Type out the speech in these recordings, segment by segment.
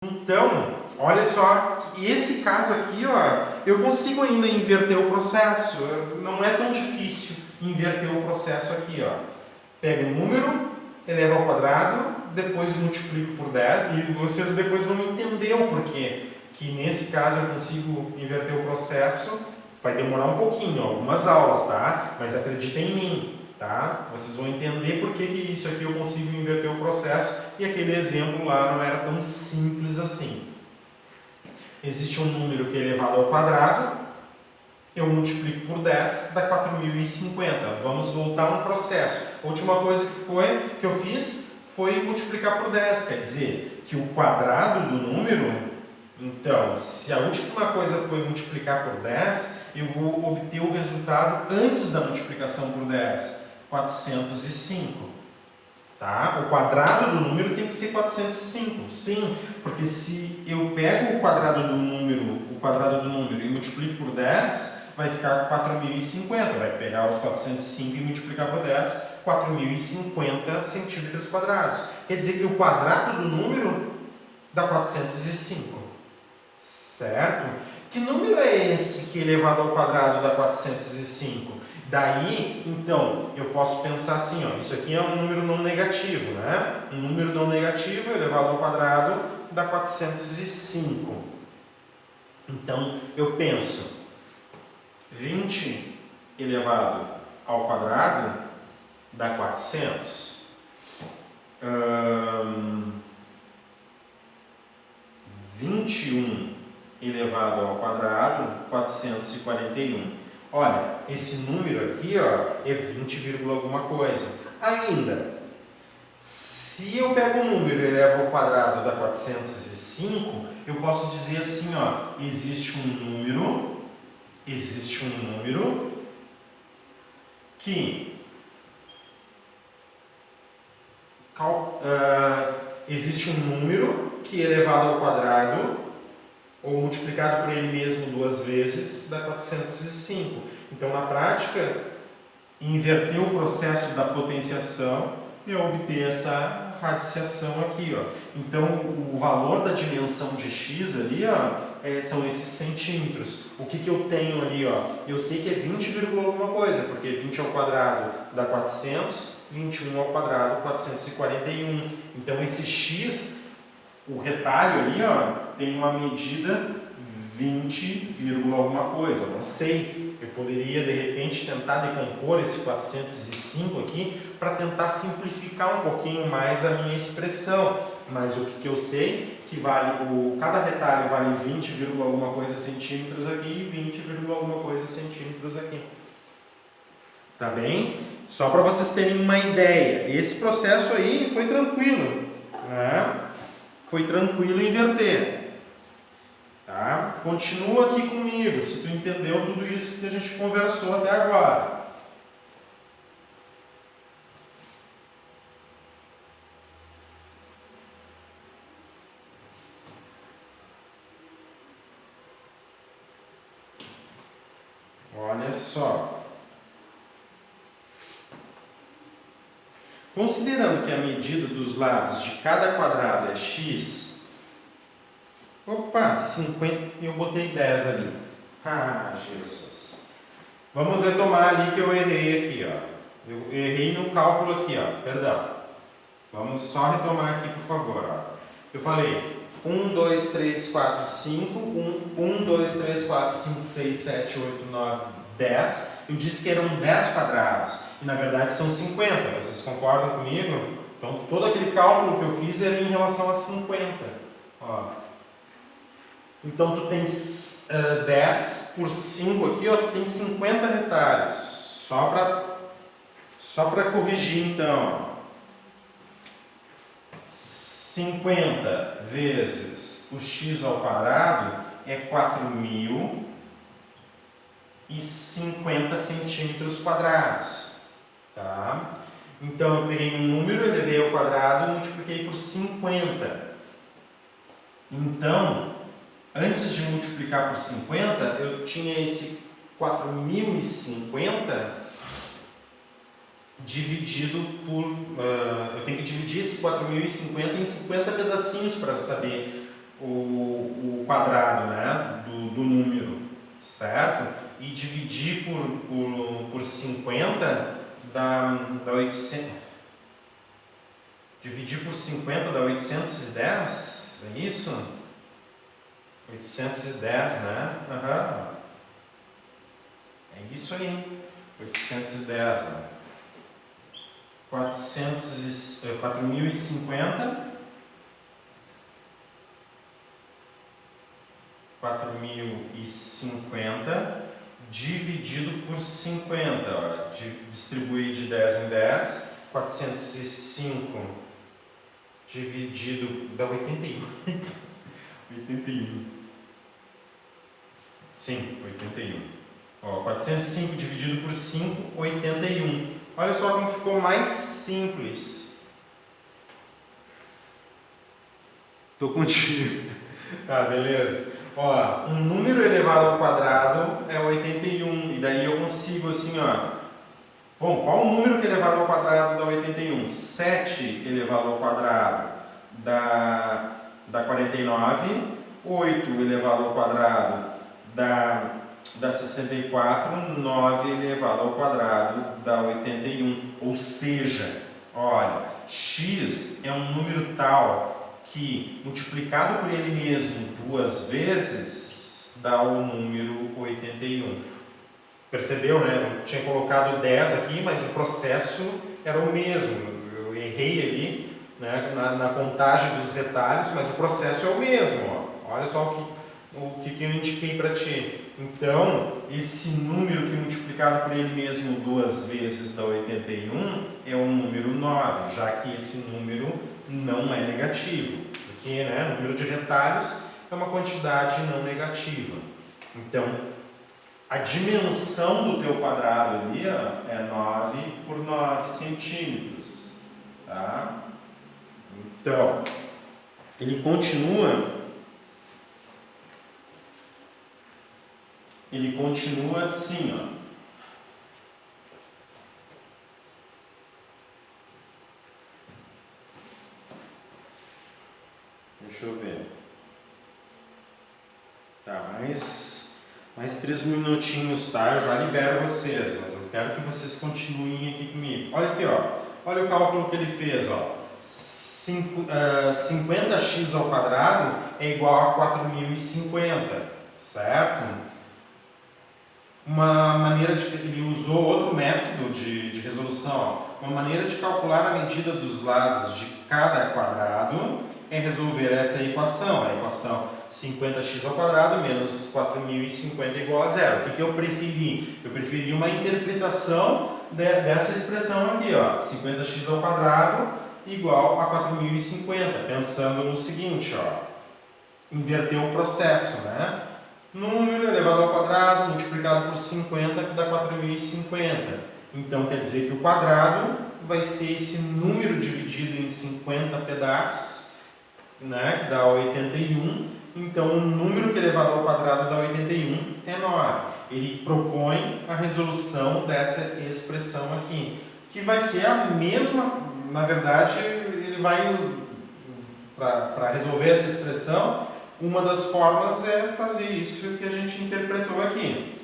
Então, olha só, esse caso aqui, ó, eu consigo ainda inverter o processo. Não é tão difícil inverter o processo aqui, ó. Pego o número, elevo ao quadrado, depois multiplico por 10 e vocês depois vão entender o porquê. Que nesse caso eu consigo inverter o processo. Vai demorar um pouquinho, algumas aulas, tá? Mas acreditem em mim. Tá? Vocês vão entender por que isso aqui eu consigo inverter o processo e aquele exemplo lá não era tão simples assim. Existe um número que é elevado ao quadrado, eu multiplico por 10, dá 4.050. Vamos voltar a um processo. A última coisa que eu fiz foi multiplicar por 10, quer dizer que o quadrado do número, então, se a última coisa foi multiplicar por 10, eu vou obter o resultado antes da multiplicação por 10. 405, tá? O quadrado do número tem que ser 405, sim, porque se eu pego o quadrado do número e multiplico por 10, vai ficar 4.050, vai pegar os 405 e multiplicar por 10, 4.050 centímetros quadrados. Quer dizer que o quadrado do número dá 405, certo? Que número é esse que elevado ao quadrado dá 405? Daí, então, eu posso pensar assim, ó, isso aqui é um número não negativo, né? Um número não negativo elevado ao quadrado dá 405. Então, eu penso, 20 elevado ao quadrado dá 400. 21 elevado ao quadrado, 441. Olha, esse número aqui, ó, é 20, alguma coisa. Ainda, se eu pego um número e elevo ao quadrado dá 405, eu posso dizer assim, ó, existe um número que existe um número que elevado ao quadrado ou multiplicado por ele mesmo duas vezes, dá 405. Então, na prática, inverter o processo da potenciação e obter essa radiciação aqui, ó. Então, o valor da dimensão de x ali, ó, são esses centímetros. O que eu tenho ali, ó? Eu sei que é 20, alguma coisa, porque 20 ao quadrado dá 400, 21 ao quadrado, 441. Então, esse x, o retalho ali, ó, tem uma medida 20, alguma coisa. Eu não sei. Eu poderia, de repente, tentar decompor esse 405 aqui para tentar simplificar um pouquinho mais a minha expressão. Mas o que eu sei que vale, cada retalho vale 20, alguma coisa centímetros aqui e 20, alguma coisa centímetros aqui. Tá bem? Só para vocês terem uma ideia. Esse processo aí foi tranquilo, né? Foi tranquilo inverter. Tá? Continua aqui comigo, se tu entendeu tudo isso que a gente conversou até agora. Olha só. Considerando que a medida dos lados de cada quadrado é x, opa, 50, eu botei 10 ali. Ah, Jesus. Vamos retomar ali que eu errei aqui, ó. Eu errei no cálculo aqui, ó. Perdão. Vamos só retomar aqui, por favor, ó. Eu falei 1, 2, 3, 4, 5, 1, 2, 3, 4, 5, 6, 7, 8, 9, 10. Eu disse que eram 10 quadrados. E na verdade são 50. Vocês concordam comigo? Então todo aquele cálculo que eu fiz era em relação a 50. Ó. Então, tu tens 10 por 5 aqui, ó, tu tem 50 retalhos. Só para corrigir, então. 50 vezes o x ao quadrado é 4.050 centímetros quadrados. Tá? Então, eu peguei um número, elevei ao quadrado e multipliquei por 50. Então, antes de multiplicar por 50, eu tinha esse 4.050 dividido por... eu tenho que dividir esse 4.050 em 50 pedacinhos para saber o quadrado, né, do número, certo? E dividir por 50 dá 800. Dividir por 50 dá 810, é isso? 810, né? Uhum. É isso aí. 810, né? 4.050. 4.050 dividido por 50. Olha, distribuir de 10 em 10. 405 dividido dá 81. 81. Sim, 81. Ó, 405 dividido por 5, 81. Olha só como ficou mais simples. Tô contigo. Tá, beleza. Ó, um número elevado ao quadrado é 81. E daí eu consigo assim, ó. Bom, qual o número que é elevado ao quadrado dá 81? 7 elevado ao quadrado dá 49. 8 elevado ao quadrado dá 64. 9 elevado ao quadrado dá 81. Ou seja, olha, x é um número tal que, multiplicado por ele mesmo 2 vezes, dá o número 81. Percebeu, né? Eu tinha colocado 10 aqui, mas o processo era o mesmo. Eu errei ali, né, na contagem dos retalhos, mas o processo é o mesmo. Ó. Olha só o que eu indiquei para ti. Então, esse número que multiplicado por ele mesmo 2 vezes dá 81 é o número 9, já que esse número não é negativo. Porque, né, o número de retalhos é uma quantidade não negativa. Então, a dimensão do teu quadrado ali, ó, é 9 por 9 centímetros. Tá? Então, ele continua assim, ó. Deixa eu ver. Tá, mais 3 minutinhos, tá? Eu já libero vocês, mas eu quero que vocês continuem aqui comigo. Olha aqui, ó. Olha o cálculo que ele fez, ó. 50x ao quadrado é igual a 4.050, certo? Uma maneira de... Ele usou outro método de resolução, ó. Uma maneira de calcular a medida dos lados de cada quadrado é resolver essa equação, a equação 50x ao quadrado menos 4.050 igual a zero. O que eu preferi? Eu preferi uma interpretação dessa expressão aqui, ó, 50x ao quadrado igual a 4.050, pensando no seguinte, ó, inverter o processo, né? Número elevado ao quadrado multiplicado por 50 que dá 4.050. Então quer dizer que o quadrado vai ser esse número dividido em 50 pedaços, né, que dá 81. Então o número que é elevado ao quadrado dá 81 é 9. Ele propõe a resolução dessa expressão aqui, que vai ser a mesma, na verdade, ele vai, para resolver essa expressão, uma das formas é fazer isso que a gente interpretou aqui.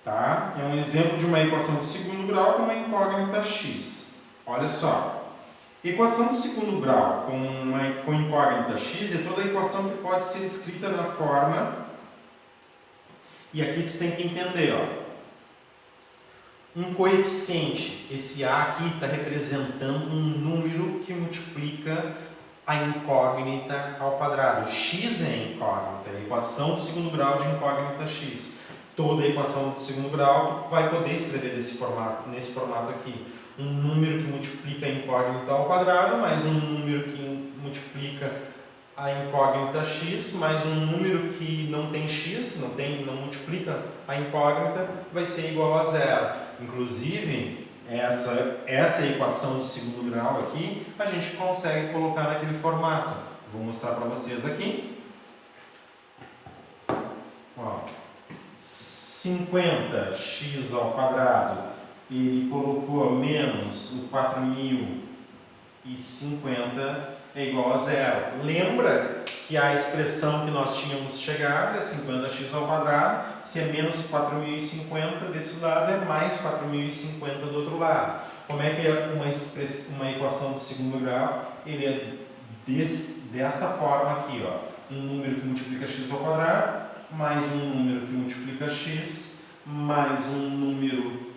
Tá? É um exemplo de uma equação do segundo grau com uma incógnita x. Olha só. Equação do segundo grau com incógnita x é toda a equação que pode ser escrita na forma. E aqui tu tem que entender, ó. Um coeficiente, esse a aqui está representando um número que multiplica a incógnita ao quadrado. X é incógnita, a equação do segundo grau de incógnita x. Toda a equação do segundo grau vai poder escrever nesse formato aqui. Um número que multiplica a incógnita ao quadrado, mais um número que multiplica a incógnita x, mais um número que não tem x, não multiplica a incógnita, vai ser igual a zero. Inclusive, essa equação do segundo grau aqui, a gente consegue colocar naquele formato. Vou mostrar para vocês aqui. Ó, 50x ao quadrado, ele colocou menos o 4.050 é igual a zero. Lembra que que a expressão que nós tínhamos chegado é 50x ao quadrado. Se é menos 4.050 desse lado, é mais 4.050 do outro lado. Como é que é uma equação do segundo grau? Ele é desta forma aqui, ó. Um número que multiplica x ao quadrado, mais um número que multiplica x, mais um número,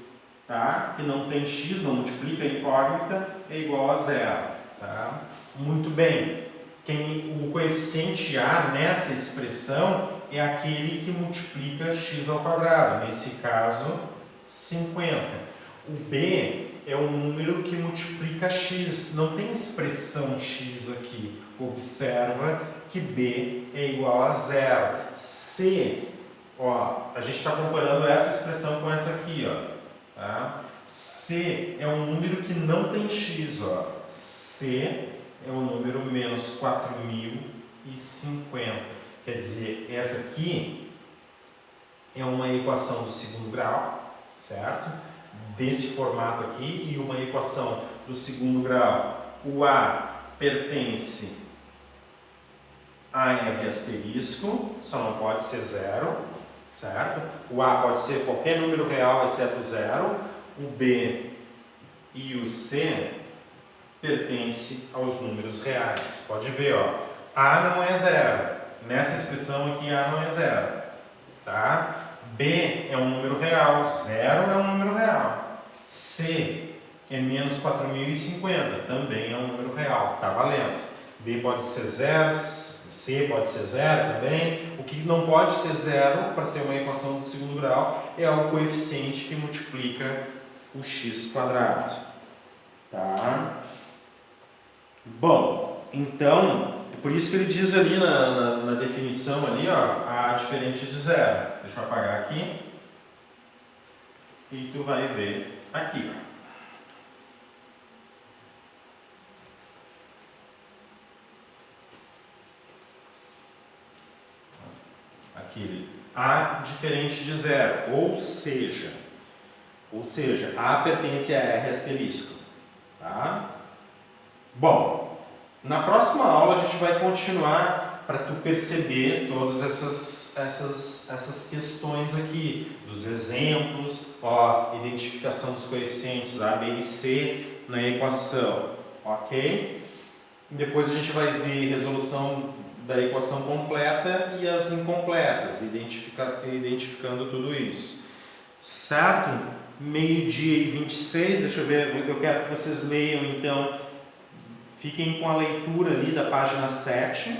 tá, que não tem x, não multiplica a incógnita, é igual a zero. Tá? Muito bem. O coeficiente a nessa expressão é aquele que multiplica x ao quadrado, nesse caso 50. O b é o número que multiplica x, não tem expressão x aqui. Observa que b é igual a zero. C, ó, a gente está comparando essa expressão com essa aqui, ó, tá? C é um número que não tem x, ó. C é o número menos 4.050. Quer dizer, essa aqui é uma equação do segundo grau, certo? Desse formato aqui, e uma equação do segundo grau. O A pertence a R asterisco, só não pode ser zero, certo? O A pode ser qualquer número real exceto zero. O B e o C pertence aos números reais. Pode ver, ó, A não é zero. Nessa expressão aqui, A não é zero. Tá? B é um número real, zero é um número real. C é menos 4.050, também é um número real, tá valendo. B pode ser zero, C pode ser zero também. O que não pode ser zero, para ser uma equação do segundo grau, é o coeficiente que multiplica o x quadrado. Tá? Bom, então, é por isso que ele diz ali na definição ali, ó, A diferente de zero. Deixa eu apagar aqui. E tu vai ver aqui. Aqui, A diferente de zero, ou seja, A pertence a R asterisco, tá? Bom, na próxima aula a gente vai continuar para tu perceber todas essas questões aqui, dos exemplos, ó, identificação dos coeficientes A, B e C na equação, ok? Depois a gente vai ver resolução da equação completa e as incompletas, identificando tudo isso. Certo? Meio-dia e 26, deixa eu ver, eu quero que vocês leiam então, fiquem com a leitura ali da página 7,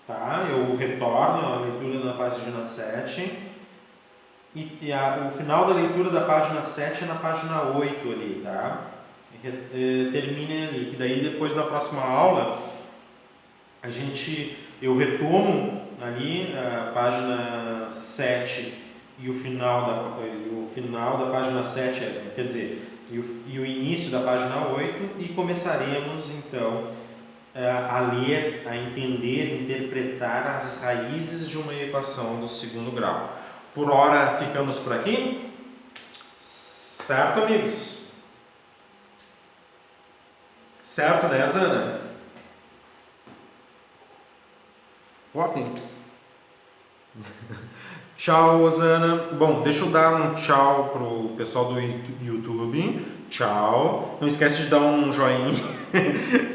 tá? Eu retorno a leitura da página 7 e o final da leitura da página 7 é na página 8 ali, tá? Terminem ali, que daí depois na próxima aula eu retomo ali a página 7 e o final da página 7, quer dizer, e o início da página 8, e começaremos então a ler, a entender, interpretar as raízes de uma equação do segundo grau. Por hora ficamos por aqui, certo, amigos? Certo, né, Zana? Ótimo. Tchau, Osana. Bom, deixa eu dar um tchau pro pessoal do YouTube. Tchau. Não esquece de dar um joinha.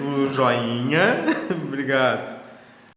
Um joinha. Obrigado.